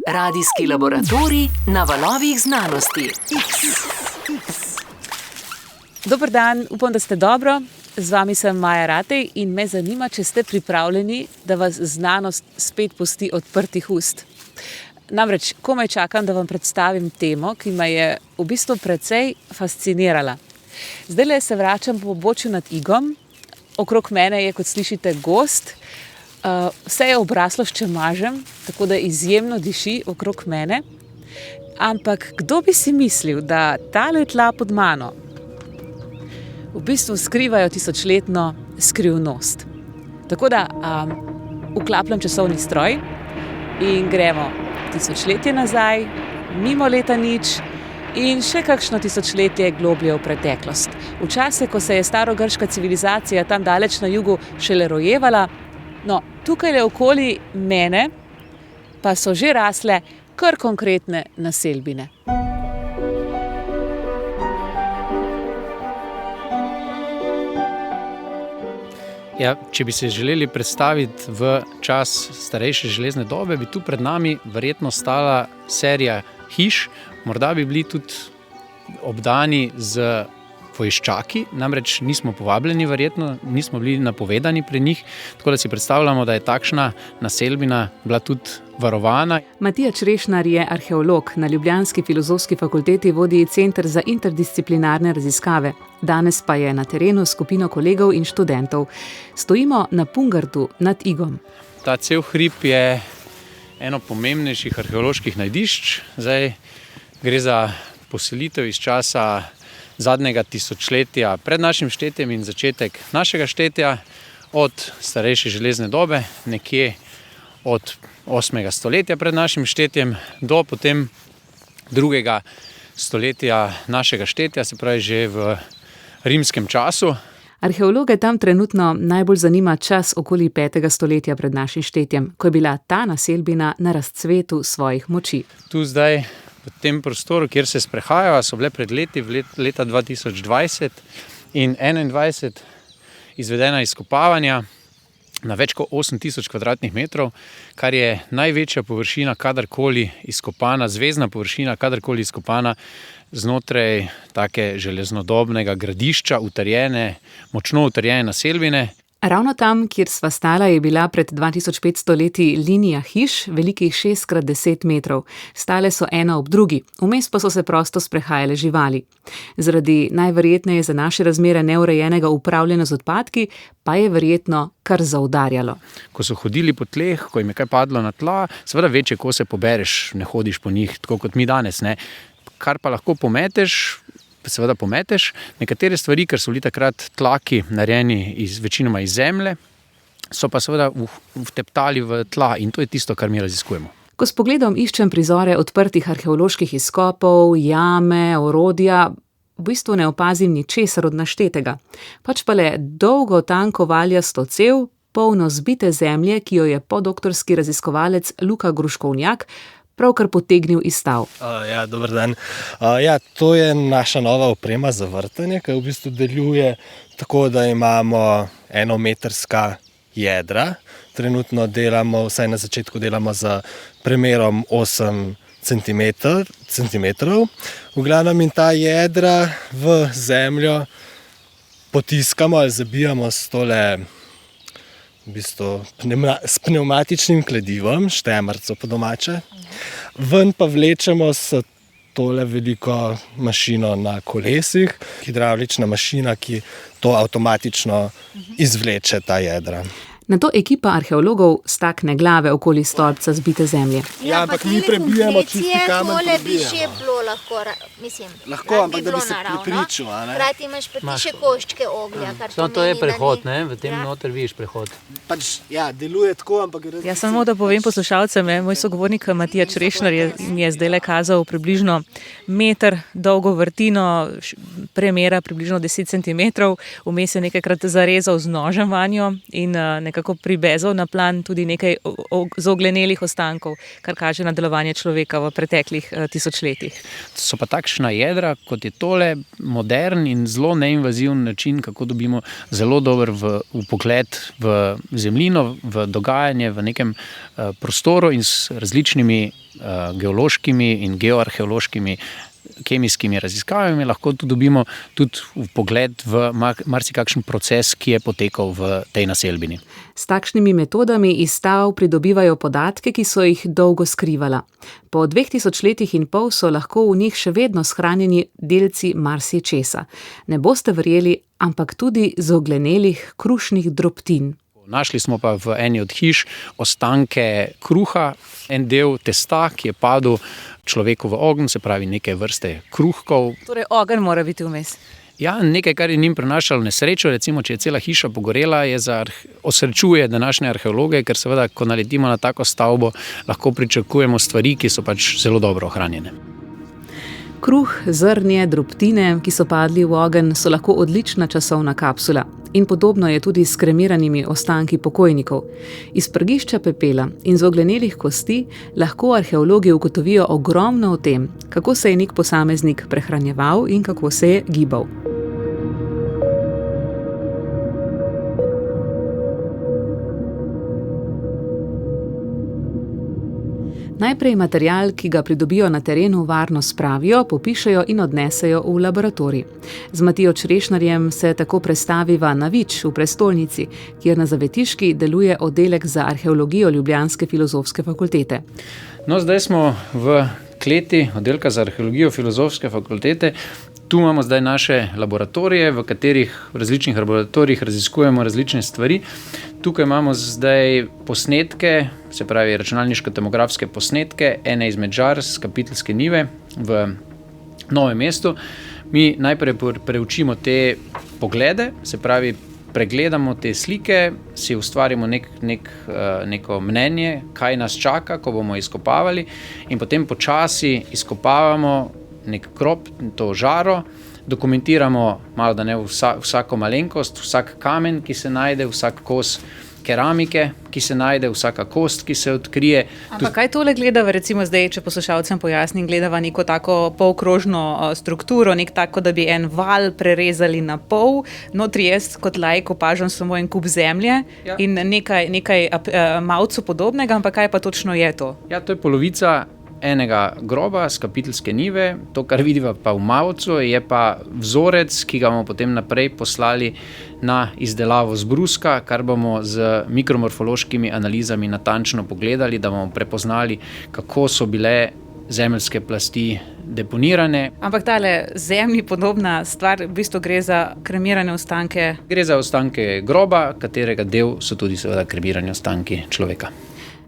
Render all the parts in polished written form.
Radijski laboratorij na valovih znanosti. Dober dan, upam, da ste dobro. Z vami sem Maja Ratej in me zanima, če ste pripravljeni, da vas znanost spet pusti odprtih ust. Namreč, komaj čakam, da vam predstavim temo, ki me je v bistvu precej fascinirala. Zdajle se vračam po pobočju nad Igom. Okrog mene je, kot slišite, gozd. Vse je obraslo s čemažem, tako da izjemno diši okrog mene. Ampak kdo bi si mislil, da tale tla pod mano v bistvu skrivajo tisočletno skrivnost. Tako da vklapljam časovni stroj in gremo tisočletje nazaj, mimo leta nič in še kakšno tisočletje globlje v preteklost. V čase, ko se je starogrška civilizacija tam daleč na jugu šele rojevala, no, tukaj okoli mene pa so že rasle kar konkretne naselbine. Ja, če bi se želeli predstaviti v čas starejše železne dobe, bi tu pred nami verjetno stala serija hiš, morda bi bili tudi obdani z vojščaki, namreč nismo povabljeni verjetno, nismo bili napovedani pri njih, tako da si predstavljamo, da je takšna naselbina bila tudi varovana. Matija Črešnar je arheolog, na ljubljanski filozofski fakulteti vodi Center za interdisciplinarne raziskave. Danes pa je na terenu s skupino kolegov in študentov. Stojimo na Pungartu nad Igom. Ta cel hrib je eno pomembnejših arheoloških najdišč. Zdaj gre za poselitev iz časa zadnjega tisočletja pred našim štetjem in začetek našega štetja od starejše železne dobe, nekje od 8. stoletja pred našim štetjem do potem 2. stoletja našega štetja, se pravi že v rimskem času. Arheologe tam trenutno najbolj zanima čas okoli 5. stoletja pred našim štetjem, ko je bila ta naselbina na razcvetu svojih moči. Tu zdaj v tem prostoru, kjer se sprehajajo, so bile pred leti, leta 2020 in 2021 izvedena izkopavanja na več kot 8000 kvadratnih metrov, kar je največja površina kadarkoli izkopana, zvezdna površina kadarkoli izkopana znotraj take železnodobnega gradišča, močno utrjene naselbine. Ravno tam, kjer sva stala, je bila pred 2500 leti linija hiš, velikih 6x10 metrov. Stale so ena ob drugi, vmes pa so se prosto sprehajale živali. Zaradi najverjetneje za naše razmere neurejenega upravljanja z odpadki, pa je verjetno kar zaudarjalo. Ko so hodili po tleh, ko jim je kaj padlo na tla, seveda večje kose pobereš, ne hodiš po njih, tako kot mi danes, ne. Kar pa lahko pometeš, nekatere stvari, ker so bili takrat tlaki narejeni večinoma iz zemlje, so pa seveda vteptali v tla in to je tisto, kar mi raziskujemo. Ko s pogledom iščem prizore odprtih arheoloških izkopov, jame, orodja, v bistvu ne opazim ničesar od naštetega. Pač pa le dolgo, tanko valjasto cev, polno zbite zemlje, ki jo je podoktorski raziskovalec Luka Gruškovnjak pravkar potegnil iz stav. Dober dan. To je naša nova oprema za vrtanje, ki v bistvu deluje tako, da imamo enometrska jedra. Trenutno delamo, vsaj na začetku delamo z premerom 8 centimetrov. V glavnem in ta jedra v zemljo potiskamo ali zabijamo s tole s pnevmatičnim kladivom, štemarco po domače. Ven pa vlečemo s tole veliko mašino na kolesih, hidravlična mašina, ki to avtomatično izvleče ta jedra. Nato ekipa arheologov stakne glave okoli stolpca zbite zemlje. Ampak mi prebijemo čisti kamen. Tole bi še bilo lahko, lahko, ampak da bi se pripričal. Hkrati imaš pa ti še koščke oglja, kar pomeni, to je prehod, ne? V tem noter vidiš prehod. Deluje tako, ampak... Samo da povem poslušalcem, moj sogovornik Matija Črešnar mi je zdajle kazal približno meter dolgo vrtino, premera približno 10 centimetrov, vmes je nekajkrat zarezal z nožem vanjo in nekako pribezal na plan tudi nekaj zoglenelih ostankov, kar kaže na delovanje človeka v preteklih tisočletjih. So pa takšna jedra, kot je tole, modern in zelo neinvaziven način, kako dobimo zelo dober vpogled v zemljino, v dogajanje v nekem prostoru in s različnimi geološkimi in geoarheološkimi kemijskimi raziskavami lahko tudi dobimo tudi vpogled v marsikakšen proces, ki je potekal v tej naselbini. S takšnimi metodami iz stav pridobivajo podatke, ki so jih dolgo skrivala. Po 2000 letih in pol so lahko v njih še vedno shranjeni delci marsičesa. Ne boste verjeli, ampak tudi zoglenelih krušnih drobtin. Našli smo pa v eni od hiš ostanke kruha, en del testa, ki je padel človeku v ogenj, se pravi neke vrste kruhkov. Torej ogenj mora biti vmes. Ja, nekaj, kar je njim prinašalo nesrečo, recimo, če je cela hiša pogorela, osrečuje današnje arheologe, ker seveda, ko naletimo na tako stavbo, lahko pričakujemo stvari, ki so pač zelo dobro ohranjene. Kruh, zrnje, drobtine, ki so padli v ogenj, so lahko odlična časovna kapsula. In podobno je tudi s kremiranimi ostanki pokojnikov. Iz prgišča pepela in zoglenelih kosti lahko arheologi ugotovijo ogromno o tem, kako se je nek posameznik prehranjeval in kako se je gibal. Najprej material, ki ga pridobijo na terenu, varno spravijo, popišejo in odnesejo v laboratorij. Z Matijo Črešnarjem se tako prestaviva na Vič v prestolnici, kjer na Zavetiški deluje oddelek za arheologijo Ljubljanske filozofske fakultete. No, zdaj smo v kleti oddelka za arheologijo Filozofske fakultete. Tu imamo zdaj naše laboratorije, v katerih v različnih laboratorijih raziskujemo različne stvari. Tukaj imamo zdaj posnetke, se pravi računalniško-tomografske posnetke, ene izmed žar z kapiteljske njive v Novem mestu. Mi najprej preučimo te poglede, se pravi pregledamo te slike, si ustvarimo neko mnenje, kaj nas čaka, ko bomo izkopavali, in potem počasi izkopavamo nek krop, to žaro, dokumentiramo malo, da ne vsako malenkost, vsak kamen, ki se najde, vsak kos keramike, ki se najde, vsaka kost, ki se odkrije. Ampak kaj tole gledava, recimo zdaj, če poslušalcem pojasnim, gledava neko tako polkrožno strukturo, nek tako, da bi en val prerezali na pol, notri jaz kot laik opažam samo en kup zemlje in nekaj malcu podobnega, ampak kaj pa točno je to? Ja, to je polovica enega groba z kapiteljske njive. To, kar vidiva pa v mavcu, je pa vzorec, ki ga bomo potem naprej poslali na izdelavo z bruska, kar bomo z mikromorfološkimi analizami natančno pogledali, da bomo prepoznali, kako so bile zemeljske plasti deponirane. Ampak tale zemlji podobna stvar, v bistvu gre za kremirane ostanke? Gre za ostanke groba, katerega del so tudi seveda kremirani ostanki človeka.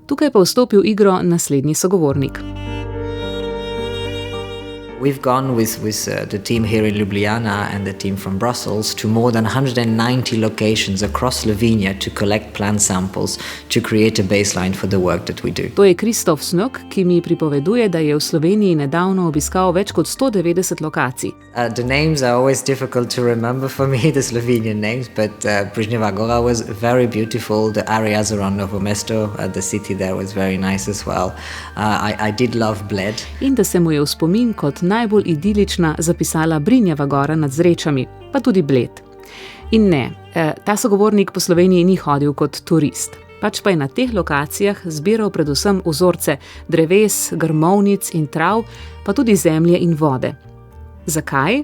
Tukaj pa vstopi v igro naslednji sogovornik. We've gone with the team here in Ljubljana and the team from Brussels to more than 190 locations across Slovenia to collect plant samples to create a baseline for the work that we do. To je Kristof Snok, ki mi pripoveduje, da je v Sloveniji nedavno obiskal več kot 190 lokacij. The names are always difficult to remember for me, the Slovenian names, but Brižnjeva Gora was very beautiful. The areas around Novo Mesto, the city there was very nice as well. I did love Bled. In da se mu je v spomin kot najbolj idilična zapisala Brinjeva Gora nad Zrečami, pa tudi Bled. In ne, ta sogovornik po Sloveniji ni hodil kot turist, pač pa je na teh lokacijah zbiral predvsem vzorce dreves, grmovnic in trav, pa tudi zemlje in vode. Zakaj?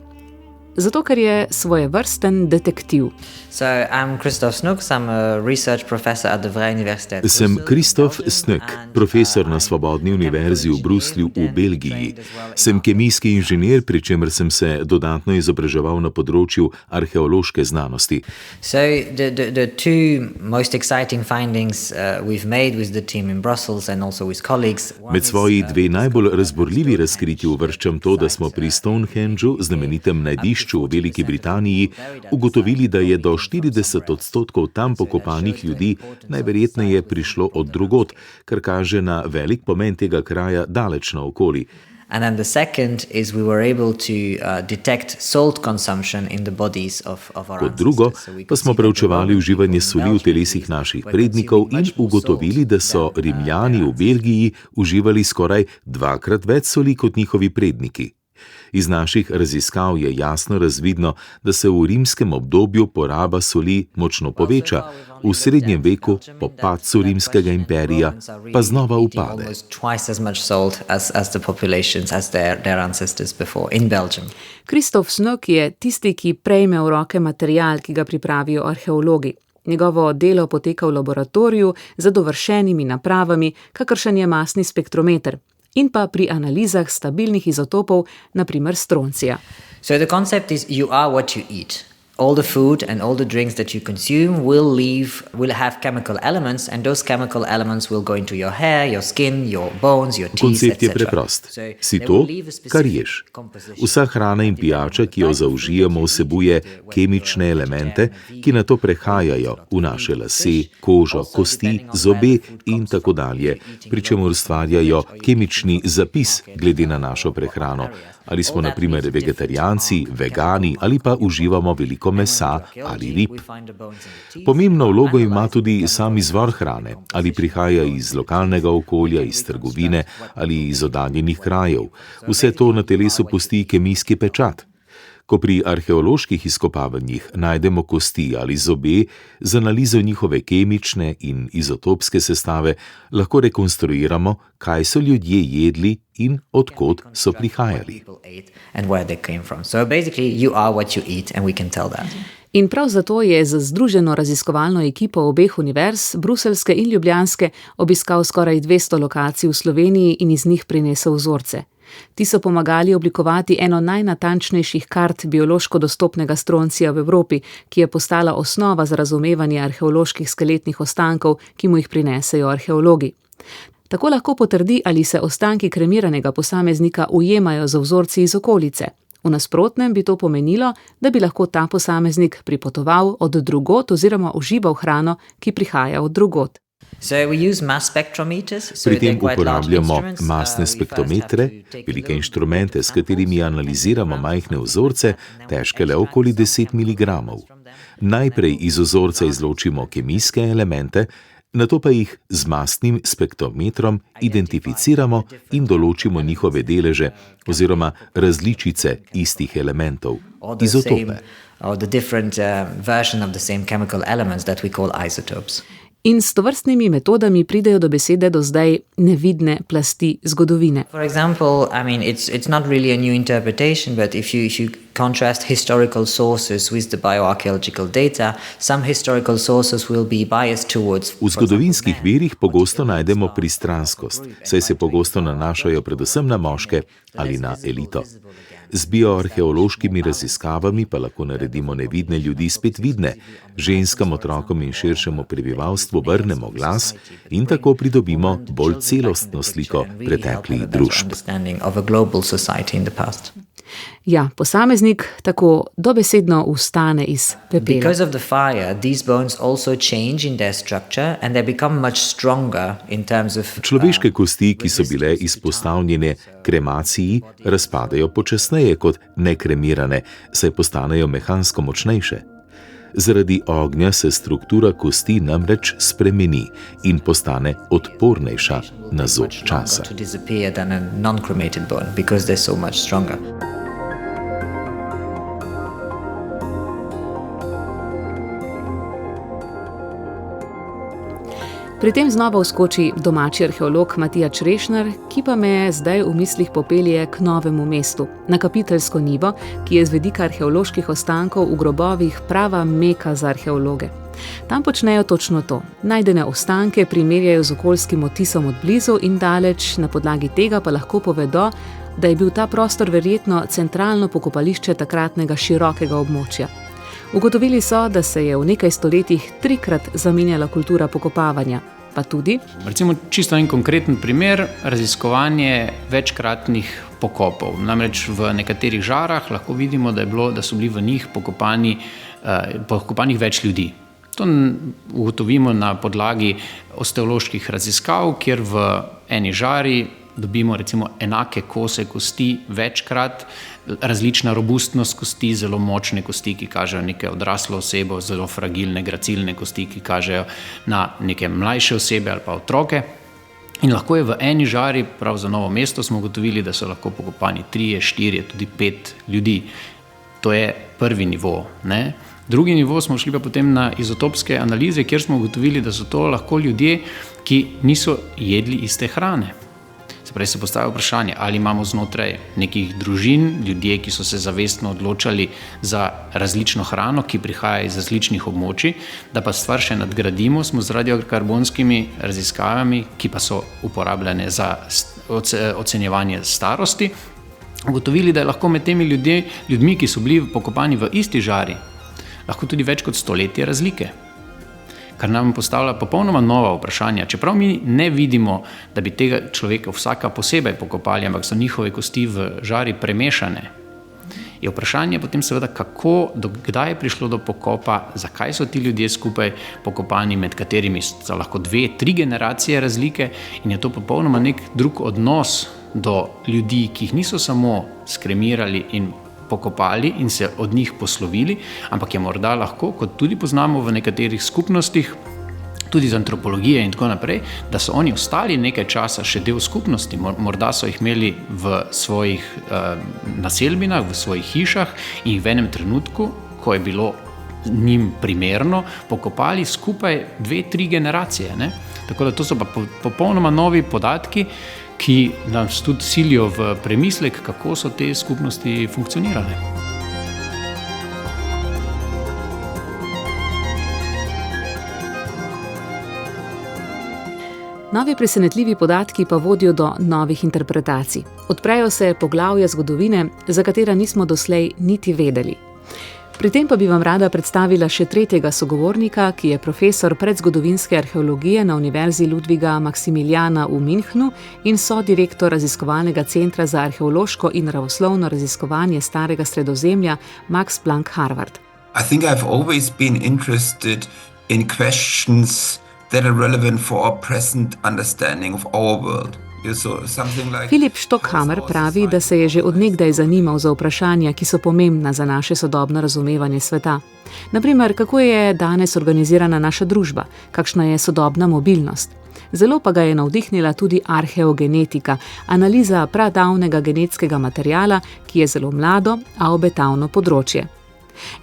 Zato, ker je svojevrsten detektiv. So, I'm Kristof Snuk, I'm a research professor at the Vrije Universiteit. Sem Kristof Snuk, profesor na Svobodni univerzi v Bruslju v Belgiji. Sem kemijski inženir, pri čemer sem se dodatno izobraževal na področju arheološke znanosti. So, the two most exciting findings we've made with the team in Brussels and also with colleagues. Med svoji dve najbolj razborljivi razkritji uvrščam to, da smo pri Stonehengeu, znamenitem najdišču v Veliki Britaniji, ugotovili, da je do 40% tam pokopanih ljudi najverjetneje prišlo od drugod, kar kaže na velik pomen tega kraja daleč naokoli. And then the second is we were able to detect salt consumption in the bodies of our Kot drugo pa smo preučevali uživanje soli v telesih naših prednikov in ugotovili, da so Rimljani v Belgiji uživali skoraj 2-krat več soli kot njihovi predniki. Iz naših raziskav je jasno razvidno, da se v rimskem obdobju poraba soli močno poveča, v srednjem veku po padcu rimskega imperija pa znova upade. Kristof Snok je tisti, ki prejme v roke material, ki ga pripravijo arheologi. Njegovo delo poteka v laboratoriju z dovršenimi napravami, kakršen je masni spektrometer, in pa pri analizah stabilnih izotopov, na primer stroncija. So the concept is you are what you eat. All the food and all the drinks that you consume will have chemical elements, and those chemical elements will go into your hair, your skin, your bones, your teeth, Koncept je etc. preprost. Si to, kar ješ. Vsa hrana in pijača, ki jo zaužijemo, vsebuje kemične elemente, ki nato prehajajo v naše lase, kožo, kosti, zobe in tako dalje, pri čemer ustvarjajo kemični zapis glede na našo prehrano. Ali smo na primer vegetarijanci, vegani ali pa uživamo veliko mesa ali rib. Pomembno vlogo ima tudi sam izvor hrane, ali prihaja iz lokalnega okolja, iz trgovine ali iz oddaljenih krajev. Vse to na telesu pusti kemijski pečat. Ko pri arheoloških izkopavanjih najdemo kosti ali zobe, z analizo njihove kemične in izotopske sestave lahko rekonstruiramo, kaj so ljudje jedli in od kod so prihajali. In prav zato je z združeno raziskovalno ekipo obeh univerz, bruseljske in ljubljanske, obiskal skoraj 200 lokacij v Sloveniji in iz njih prinesel vzorce. Ti so pomagali oblikovati eno najnatančnejših kart biološko dostopnega stroncija v Evropi, ki je postala osnova za razumevanje arheoloških skeletnih ostankov, ki mu jih prinesejo arheologi. Tako lahko potrdi, ali se ostanki kremiranega posameznika ujemajo z vzorci iz okolice. V nasprotnem bi to pomenilo, da bi lahko ta posameznik pripotoval od drugod oziroma užival hrano, ki prihaja od drugod. Pri tem uporabljamo masne spektrometre, velike inštrumente, s katerimi analiziramo majhne vzorce, težke le okoli 10 mg. Najprej iz vzorca izločimo kemijske elemente, nato pa jih z masnim spektrometrom identificiramo in določimo njihove deleže oziroma različice istih elementov, izotope. In s tovrstnimi metodami pridejo do besede do zdaj nevidne plasti zgodovine. For example, it's not really a new interpretation, but if you contrast historical sources with the bioarchaeological data, some historical sources will be biased towards. V zgodovinskih virih pogosto najdemo pristranskost, saj se pogosto nanašajo predvsem na moške ali na elito. Z bioarheološkimi raziskavami pa lahko naredimo nevidne ljudi spet vidne, ženskam, otrokom in širšemu prebivalstvu vrnemo glas in tako pridobimo bolj celostno sliko preteklih družb. Ja, posameznik tako dobesedno vstane iz pepela. Because of the fire, these bones also change in their structure and they become much stronger in terms of. Človeške kosti, ki so bile izpostavljene kremaciji, razpadajo počasneje kot nekremirane, saj postanejo mehansko močnejše. Zaradi ognja se struktura kosti namreč spremeni in postane odpornejša na zob časa. Pri tem znova vskoči domači arheolog Matija Črešnar, ki pa me zdaj v mislih popelje k novemu mestu, na Kapiteljsko njivo, ki je z vidika arheoloških ostankov v grobovih prava meka za arheologe. Tam počnejo točno to. Najdene ostanke primerjajo z okoljskim odtisom od blizu in daleč, na podlagi tega pa lahko povedo, da je bil ta prostor verjetno centralno pokopališče takratnega širokega območja. Ugotovili so, da se je v nekaj stoletjih 3-krat zamenjala kultura pokopavanja, pa tudi. Recimo čisto en konkreten primer, raziskovanje večkratnih pokopov. Namreč v nekaterih žarah lahko vidimo, da so bili v njih pokopanih več ljudi. To ugotovimo na podlagi osteoloških raziskav, kjer v eni žari dobimo recimo enake kose kosti večkrat, različna robustnost kosti, zelo močne kosti, ki kažejo neke odraslo osebo, zelo fragilne, gracilne kosti, ki kažejo na neke mlajše osebe ali pa otroke. In lahko je v eni žari, prav za Novo mesto, smo ugotovili, da so lahko pokopani 3, 4, tudi 5 ljudi. To je prvi nivo, ne? Drugi nivo smo šli pa potem na izotopske analize, kjer smo ugotovili, da so to lahko ljudje, ki niso jedli iste hrane. Se pravi, se postavlja vprašanje, ali imamo znotraj nekih družin ljudje, ki so se zavestno odločali za različno hrano, ki prihaja iz različnih območij, da pa stvar še nadgradimo, smo z radiokarbonskimi raziskavami, ki pa so uporabljene za ocenjevanje starosti, ugotovili, da je lahko med temi ljudmi, ki so bili pokopani v isti žari, lahko tudi več kot stoletje razlike. Kar nam postavlja popolnoma nova vprašanja. Čeprav mi ne vidimo, da bi tega človeka vsaka posebej pokopali, ampak so njihove kosti v žari premešane, je vprašanje potem seveda, kdaj je prišlo do pokopa, zakaj so ti ljudje skupaj pokopani, med katerimi so lahko 2, 3 generacije razlike, in je to popolnoma nek drug odnos do ljudi, ki jih niso samo skremirali in pokopali in se od njih poslovili, ampak je morda lahko, kot tudi poznamo v nekaterih skupnostih, tudi iz antropologije in tako naprej, da so oni ostali nekaj časa še del skupnosti, morda so jih imeli v svojih naselbinah, v svojih hišah in jih v enem trenutku, ko je bilo njim primerno, pokopali skupaj 2, 3 generacije, ne? Tako da to so pa popolnoma novi podatki, ki nas tudi silijo v premislek, kako so te skupnosti funkcionirale. Novi presenetljivi podatki pa vodijo do novih interpretacij. Odprejo se poglavja zgodovine, za katera nismo doslej niti vedeli. Pri tem pa bi vam rada predstavila še tretjega sogovornika, ki je profesor predzgodovinske arheologije na Univerzi Ludviga Maksimiljana v Münchnu in sodirektor raziskovalnega centra za arheološko in naravoslovno raziskovanje starega Sredozemlja Max Planck Harvard. I think I've always been interested in questions that are relevant for our present understanding of our world. Philipp Stockhammer pravi, da se je že od nekdaj zanimal za vprašanja, ki so pomembna za naše sodobno razumevanje sveta. Naprimer, kako je danes organizirana naša družba, kakšna je sodobna mobilnost. Zelo pa ga je navdihnila tudi arheogenetika, analiza pradavnega genetskega materiala, ki je zelo mlado, a obetavno področje.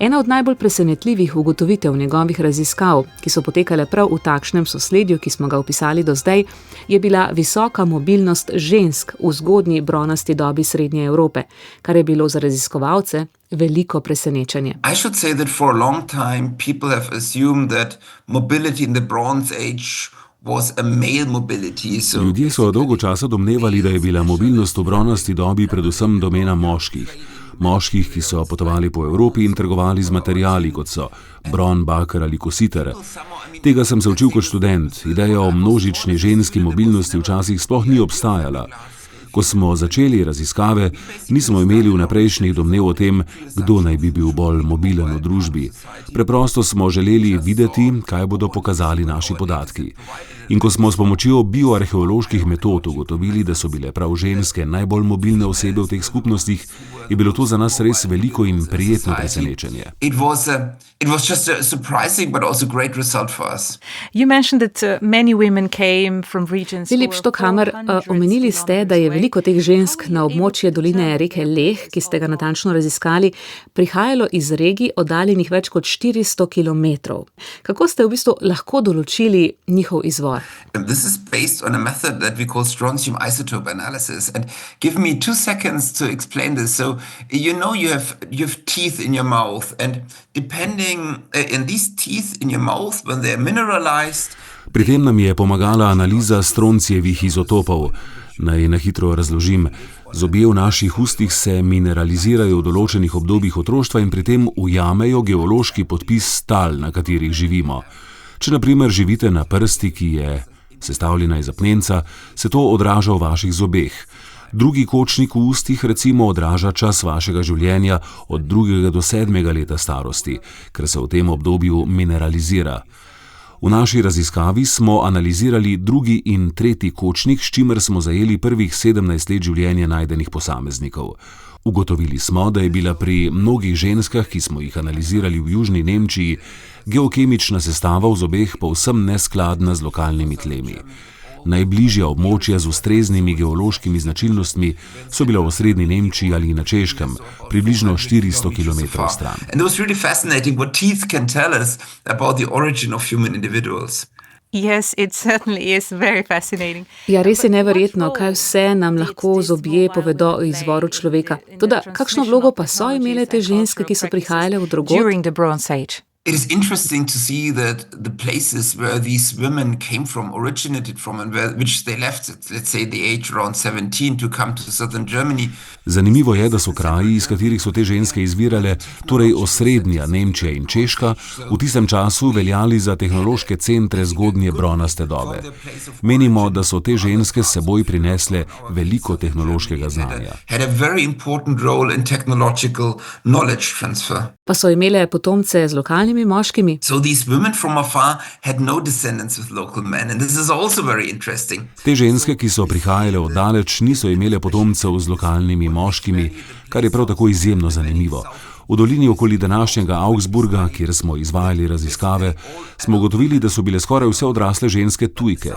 Ena od najbolj presenetljivih ugotovitev njegovih raziskav, ki so potekale prav v takšnem sosledju, ki smo ga opisali do zdaj, je bila visoka mobilnost žensk v zgodnji bronasti dobi Srednje Evrope, kar je bilo za raziskovalce veliko presenečenje. I should say that for a long time people have assumed that mobility in the Bronze Age was a male mobility. Ljudje so dolgo časa domnevali, da je bila mobilnost v bronasti dobi predvsem domena moških. Moških, ki so potovali po Evropi in trgovali z materiali, kot so bron, baker ali kositer. Tega sem se učil kot študent. Ideja o množični ženski mobilnosti včasih sploh ni obstajala. Ko smo začeli raziskave, nismo imeli vnaprejšnjih domnev o tem, kdo naj bi bil bolj mobilen v družbi. Preprosto smo želeli videti, kaj bodo pokazali naši podatki. In ko smo s pomočjo bioarheoloških metod ugotovili, da so bile prav ženske najbolj mobilne osebe v teh skupnostih, je bilo to za nas res veliko in prijetno presenečenje. It was just a surprising but also great result for us. You mentioned that many women came from regions. Philipp Stockhammer, omenili ste, da je veliko teh žensk na območje doline reke Leh, ki ste ga natančno raziskali, prihajalo iz regij oddaljenih več kot 400 kilometrov. Kako ste v bistvu lahko določili njihov izvor? This is based on a method that we call strontium isotope analysis. And give me 2 seconds to explain this. So, you have teeth in your mouth, and depending in these teeth in your mouth, when they're mineralized. Pri tem nam je pomagala analiza stroncijevih izotopov. Naj na hitro razložim. Zobje v naših ustih se mineralizirajo v določenih obdobjih otroštva in pri tem ujamejo geološki podpis tal, na katerih živimo. Če na primer živite na prsti, ki je sestavljena iz apnenca, se to odraža v vaših zobeh. Drugi kočnik v ustih recimo odraža čas vašega življenja od 2. do 7. leta starosti, ker se v tem obdobju mineralizira. V naši raziskavi smo analizirali drugi in tretji kočnik, s čimer smo zajeli prvih 17 let življenja najdenih posameznikov. Ugotovili smo, da je bila pri mnogih ženskah, ki smo jih analizirali v južni Nemčiji, geokemična sestava v zobeh povsem neskladna z lokalnimi tlemi. Najbližja območja z ustreznimi geološkimi značilnostmi so bila v srednji Nemčiji ali na Češkem, približno 400 km stran. Yes, it certainly is very fascinating. Ja, res je neverjetno, kaj vse nam lahko zobje povedo o izvoru človeka. Toda, kakšno vlogo pa so imele te ženske, ki so prihajale od drugod? During the Bronze Age. It is interesting to see that the places where these women came from, originated from, and which they left at, let's say, the age around 17 to come to southern Germany. Zanimivo je, da so kraji, iz katerih so te ženske izvirale, torej osrednja Nemčija in Češka, v tistem času veljali za tehnološke centre zgodnje bronaste dobe. Menimo, da so te ženske s seboj prinesle veliko tehnološkega znanja. Had a very important role in technological knowledge transfer. Pa so imele potomce z lokalnimi moškimi? So these women from afar had no descendants with local men, and this is also very interesting. Te ženske, ki so prihajale od daleč, niso imele potomcev z lokalnimi moškimi, kar je prav tako izjemno zanimivo. V dolini okoli današnjega Augsburga, kjer smo izvajali raziskave, smo ugotovili, da so bile skoraj vse odrasle ženske tujke.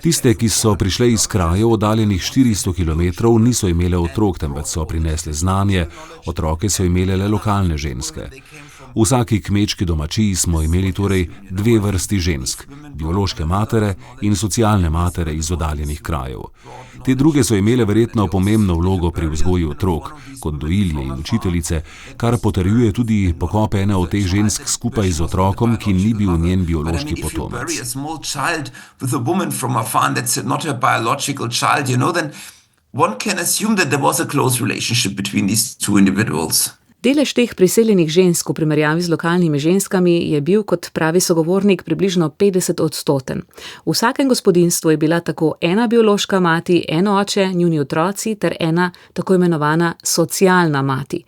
Tiste, ki so prišle iz krajev oddaljenih 400 km, niso imele otrok, temveč so prinesle znanje, otroke so imele le lokalne ženske. V vsaki kmečki domačiji smo imeli torej dve vrsti žensk, biološke matere in socialne matere iz oddaljenih krajev. Te druge so imele verjetno pomembno vlogo pri vzgoji otrok, kot dojilje in učiteljice, kar potrjuje tudi pokop ene od teh žensk skupaj z otrokom, ki ni bil njen biološki potomec. Delež teh priseljenih žensk v primerjavi z lokalnimi ženskami je bil, kot pravi sogovornik, približno 50%. V vsakem gospodinjstvu je bila tako ena biološka mati, en oče, njuni otroci ter ena tako imenovana socialna mati.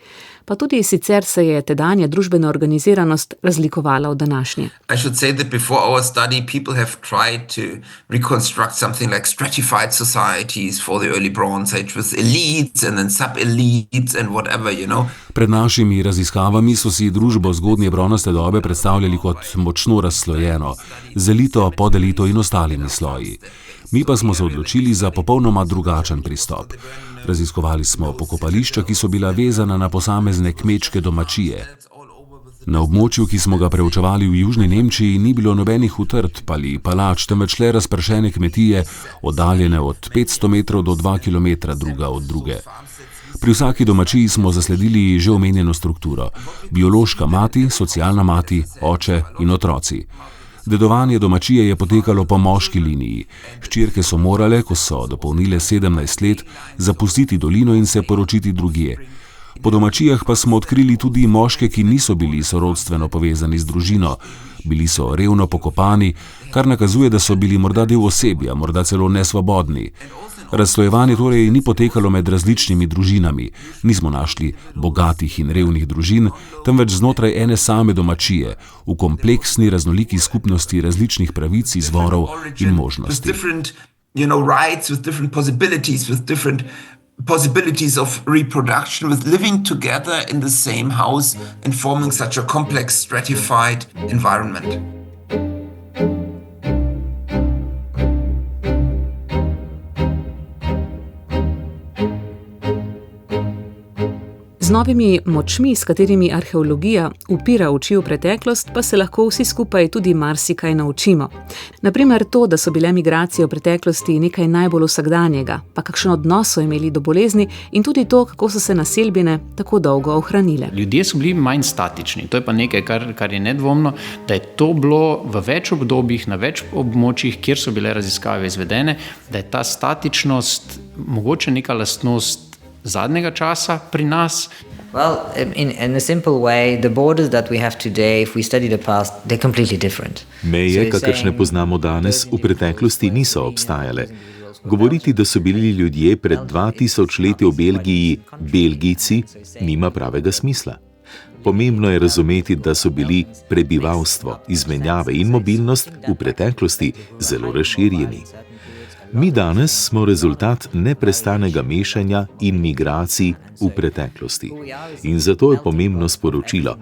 Pa tudi sicer se je tedanja družbena organiziranost razlikovala od današnje. I should say that before our study people have tried to reconstruct something like stratified societies for the early Bronze Age with elites and then sub-elites and whatever, you know. Pred našimi raziskavami so si družbo zgodnje bronaste dobe predstavljali kot močno razslojeno, z elito, podelito in ostalimi sloji. Mi pa smo se odločili za popolnoma drugačen pristop. Raziskovali smo pokopališča, ki so bila vezana na posamezne kmečke domačije. Na območju, ki smo ga preučevali v južni Nemčiji, ni bilo nobenih utrdb ali palač, temveč le razpršene kmetije, oddaljene od 500 metrov do 2 km druga od druge. Pri vsaki domačiji smo zasledili že omenjeno strukturo: biološka mati, socialna mati, oče in otroci. Dedovanje domačije je potekalo po moški liniji. Hčerke so morale, ko so dopolnile 17 let, zapustiti dolino in se poročiti drugje. Po domačijah pa smo odkrili tudi moške, ki niso bili sorodstveno povezani z družino. Bili so revno pokopani, kar nakazuje, da so bili morda del osebja, morda celo nesvobodni. Razslojevanje torej ni potekalo med različnimi družinami. Nismo našli bogatih in revnih družin, temveč znotraj ene same domačije, v kompleksni raznoliki skupnosti različnih pravic, izvorov in možnosti. Possibilities of reproduction, with living together in the same house and forming such a complex stratified environment. Z novimi močmi, s katerimi arheologija upira oči v preteklost, pa se lahko vsi skupaj tudi marsikaj naučimo. Naprimer to, da so bile migracije v preteklosti nekaj najbolj vsakdanjega, pa kakšen odnos so imeli do bolezni in tudi to, kako so se naselbine tako dolgo ohranile. Ljudje so bili manj statični, to je pa nekaj, kar je nedvomno, da je to bilo v več obdobjih, na več območjih, kjer so bile raziskave izvedene, da je ta statičnost mogoče neka lastnost zadnjega časa pri nas. Well, in a simple way, the borders that we have today, if we study the past, they're completely different. Meje, kakršne poznamo danes, v preteklosti niso obstajale. Govoriti, da so bili ljudje pred 2000 leti v Belgiji Belgijci, nima pravega smisla. Pomembno je razumeti, da so bili prebivalstvo, izmenjave in mobilnost v preteklosti zelo razširjeni. Mi danes smo rezultat neprestanega mešanja in migracij v preteklosti. In zato je pomembno sporočilo.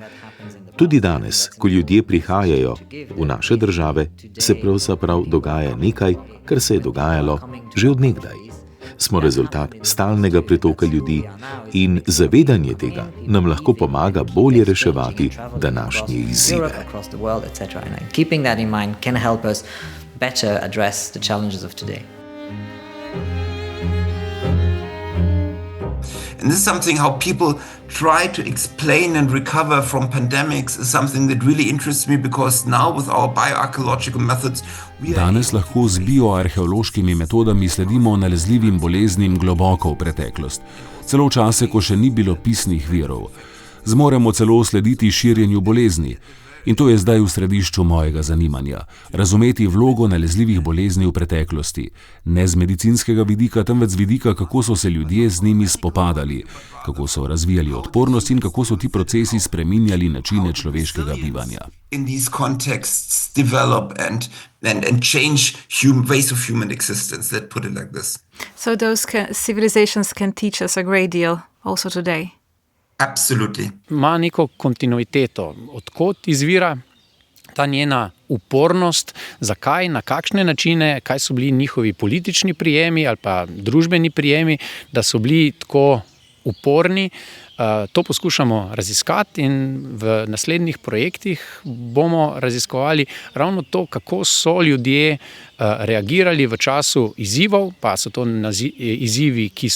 Tudi danes, ko ljudje prihajajo v naše države, se pravzaprav dogaja nekaj, kar se je dogajalo že od nekdaj. Smo rezultat stalnega pretoka ljudi in zavedanje tega nam lahko pomaga bolje reševati današnje izzive. Keeping that in mind can help us better address the challenges of today. And this is something how people try to explain and recover from pandemics is something that really interests me because now with our bioarchaeological methods Danes lahko z bioarheološkimi metodami sledimo nalezljivim boleznim globoko v preteklost, celo v čase, ko še ni bilo pisnih virov. Zmoremo celo slediti širjenju bolezni. In to je zdaj v središču mojega zanimanja. Razumeti vlogo nalezljivih bolezni v preteklosti. Ne z medicinskega vidika, temveč z vidika, kako so se ljudje z njimi spopadali, kako so razvijali odpornost in kako so ti procesi spreminjali načine človeškega bivanja. In these contexts develop and change ways of human existence, let's put it like this. So those civilizations can teach us a great deal also today. Absolutely. Ima neko kontinuiteto, odkot izvira ta njena upornost, zakaj, na kakšne načine, kaj so bili njihovi politični prijemi ali pa družbeni prijemi, da so bili tako uporni. To poskušamo raziskati in v naslednjih projektih bomo raziskovali ravno to, kako so ljudje reagirali v času izzivov, pa so to izzivi, ki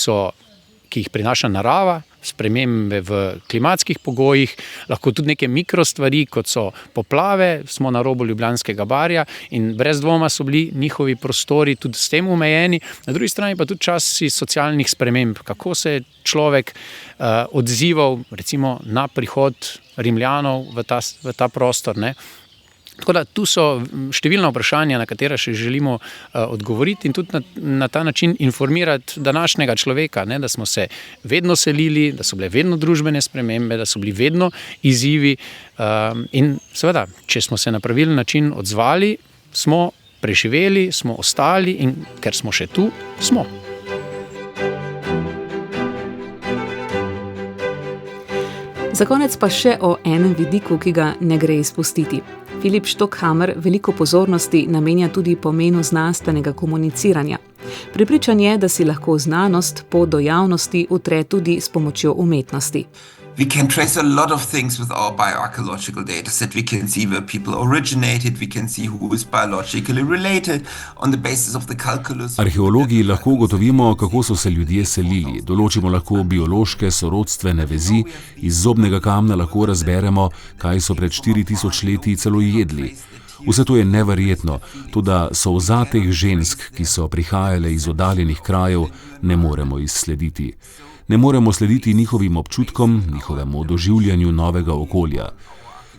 jih prinaša narava, spremembe v klimatskih pogojih, lahko tudi neke mikrostvari, kot so poplave, smo na robu Ljubljanskega barja in brez dvoma so bili njihovi prostori tudi s tem omejeni. Na drugi strani pa tudi časi socialnih sprememb, kako se je človek odzival recimo na prihod Rimljanov v ta prostor, ne. Tako da tu so številna vprašanja, na katera še želimo odgovoriti in tudi na ta način informirati današnjega človeka, ne, da smo se vedno selili, da so bile vedno družbene spremembe, da so bili vedno izzivi in seveda, če smo se na pravilen način odzvali, smo preživeli, smo ostali in ker smo še tu, smo. Za konec pa še o enem vidiku, ki ga ne gre izpustiti. Philip Stockhammer veliko pozornosti namenja tudi pomenu znanstvenega komuniciranja. Prepričan je, da si lahko znanost pot do javnosti utre tudi s pomočjo umetnosti. We can trace a lot of things with our bioarchaeological data set. We can see where people originated, we can see who is biologically related on the basis of the calculus. Arheologi lahko ugotovimo, kako so se ljudje selili. Določimo lahko biološke sorodstvene vezi, iz zobnega kamna lahko razberemo, kaj so pred 4000 leti celo jedli. Vse to je neverjetno, toda solza teh žensk, ki so prihajale iz oddaljenih krajev, ne moremo izslediti. Ne moremo slediti njihovim občutkom, njihovemu doživljanju novega okolja.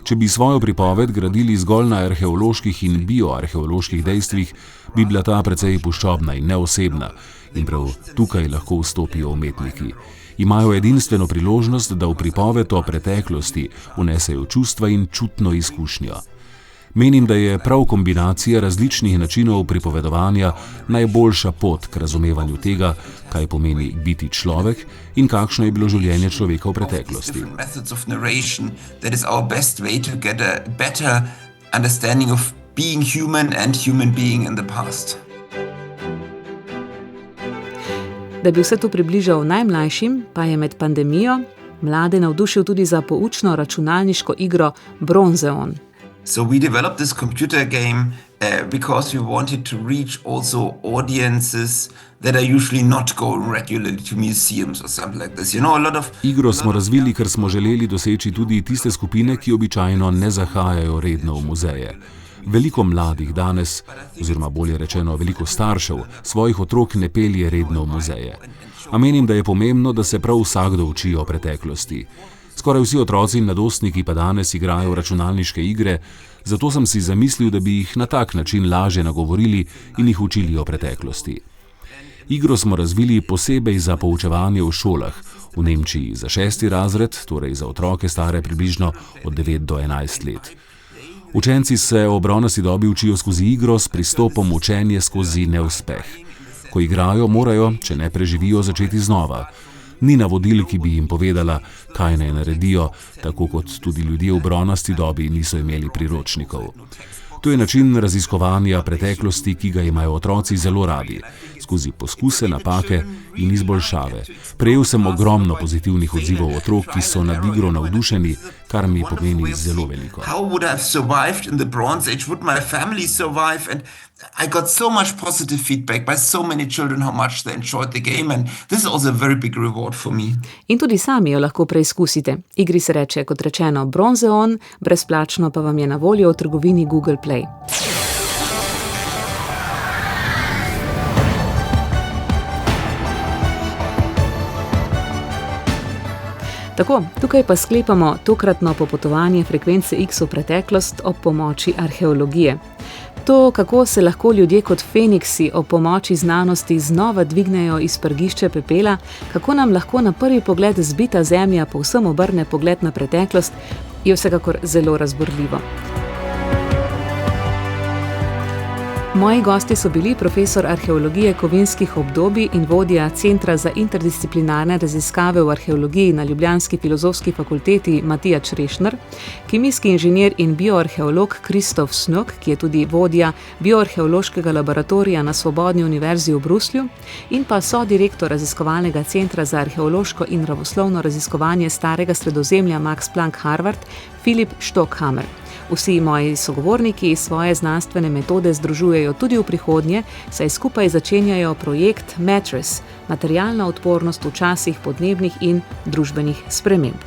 Če bi svojo pripoved gradili zgolj na arheoloških in bioarheoloških dejstvih, bi bila ta precej puščobna in neosebna. In prav tukaj lahko vstopijo umetniki. Imajo edinstveno priložnost, da v pripoved o preteklosti vnesejo čustva in čutno izkušnjo. Menim, da je prav kombinacija različnih načinov pripovedovanja najboljša pot k razumevanju tega, kaj pomeni biti človek in kakšno je bilo življenje človeka v preteklosti. Da bi vse to približal najmlajšim, pa je med pandemijo mlade navdušil tudi za poučno računalniško igro Bronzeon. So we developed this computer game because we wanted to reach also audiences that are usually not going regularly to museums or something like this. You know, Igro smo razvili, ker smo želeli doseči tudi tiste skupine, ki običajno ne zahajajo redno v muzeje. Veliko mladih danes, oziroma bolje rečeno veliko staršev, svojih otrok ne pelje redno v muzeje. A menim, da je pomembno, da se prav vsakdo uči o preteklosti. Skoraj vsi otroci in mladostniki pa danes igrajo računalniške igre, zato sem si zamislil, da bi jih na tak način lažje nagovorili in jih učili o preteklosti. Igro smo razvili posebej za poučevanje v šolah, v Nemčiji za 6. razred, torej za otroke stare približno od 9 do 11 let. Učenci se o bronasti dobi učijo skozi igro s pristopom učenje skozi neuspeh. Ko igrajo, morajo, če ne preživijo, začeti znova. Ni navodil, ki bi jim povedala, kaj naj naredijo, tako kot tudi ljudje v bronasti dobi niso imeli priročnikov. To je način raziskovanja preteklosti, ki ga imajo otroci zelo radi, skozi poskuse, napake in izboljšave. Prejel sem ogromno pozitivnih odzivov otrok, ki so nad igro navdušeni, kar mi pomeni zelo veliko. How would I have survived in the Bronze Age? Would my family survive? And I got so much positive feedback by so many children how much they enjoyed the game, and this is also a very big reward for me. In tudi sami jo lahko preizkusite. Igri se reče, kot rečeno, Bronzeon, brezplačno pa vam je na voljo v trgovini Google Play. Tako, tukaj pa sklepamo tokratno popotovanje frekvence X v preteklost ob pomoči arheologije. To, kako se lahko ljudje kot feniksi ob pomoči znanosti znova dvignejo iz prgišče pepela, kako nam lahko na prvi pogled zbita zemlja povsem obrne pogled na preteklost, je vsekakor zelo razburljivo. Moji gosti so bili profesor arheologije kovinskih obdobij in vodja Centra za interdisciplinarne raziskave v arheologiji na Ljubljanski filozofski fakulteti Matija Črešner, kemijski inženir in bioarheolog Kristof Snok, ki je tudi vodja bioarheološkega laboratorija na Svobodni univerzi v Bruslju, in pa sodirektor raziskovalnega centra za arheološko in naravoslovno raziskovanje starega Sredozemlja Max Planck Harvard, Filip Stockhammer. Vsi moji sogovorniki svoje znanstvene metode združujejo tudi v prihodnje, saj skupaj začenjajo projekt Mattress, materialna odpornost v časih podnebnih in družbenih sprememb.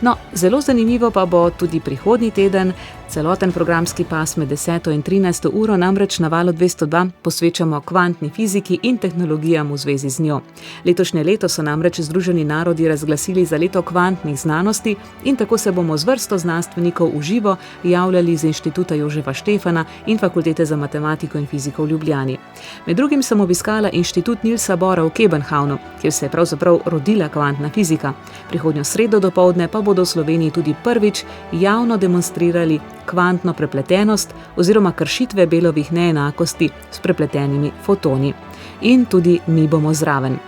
No, zelo zanimivo pa bo tudi prihodnji teden. Celoten programski pas med 10. in 13. uro namreč na Valu 202 posvečamo kvantni fiziki in tehnologijam v zvezi z njo. Letošnje leto so namreč Združeni narodi razglasili za leto kvantnih znanosti in tako se bomo z vrsto znanstvenikov v živo javljali z Inštituta Jožefa Štefana in Fakultete za matematiko in fiziko v Ljubljani. Med drugim sem obiskala Inštitut Nielsa Bohra v Kebenhavnu, kjer se je pravzaprav rodila kvantna fizika. Prihodnjo sredo dopoldne pa bodo v Sloveniji tudi prvič javno demonstrirali kvantno prepletenost oziroma kršitve Belovih neenakosti s prepletenimi fotoni. In tudi mi bomo zraven.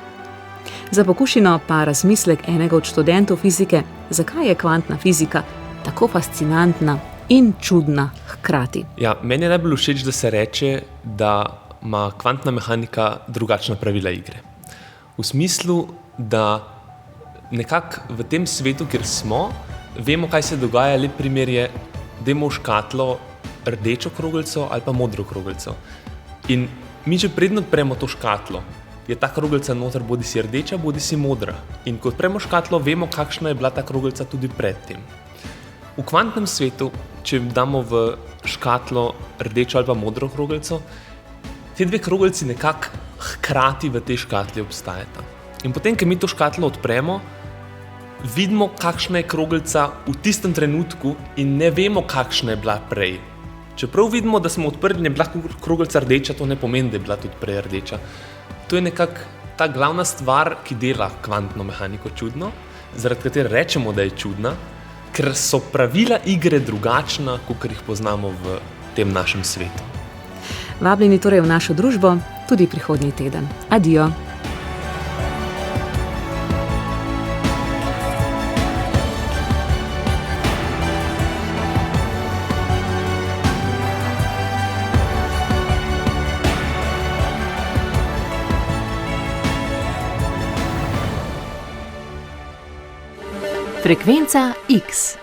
Za pokušino pa razmislek enega od študentov fizike, zakaj je kvantna fizika tako fascinantna in čudna hkrati. Ja, meni je najbolj všeč, da se reče, da ima kvantna mehanika drugačna pravila igre. V smislu, da nekako v tem svetu, kjer smo, vemo, kaj se dogaja, lep primer je, dajmo v škatlo rdečo kroglico ali pa modro kroglico. In mi že predno odpremo to škatlo, je ta kroglica noter bodi si rdeča, bodi si modra. In ko odpremo škatlo, vemo, kakšna je bila ta kroglica tudi predtem. V kvantnem svetu, če damo v škatlo rdečo ali pa modro kroglico, te dve kroglici nekako hkrati v tej škatli obstajata. In potem, ko mi to škatlo odpremo, vidimo, kakšna je kroglica v tistem trenutku in ne vemo, kakšna je bila prej. Čeprav vidimo, da smo odprli in je bila kroglica rdeča, to ne pomeni, da je bila tudi prej rdeča. To je nekako ta glavna stvar, ki dela kvantno mehaniko čudno, zaradi katere rečemo, da je čudna, ker so pravila igre drugačna, kot jih poznamo v tem našem svetu. Vabljeni torej v našo družbo tudi prihodnji teden. Adijo! Frekvenca X.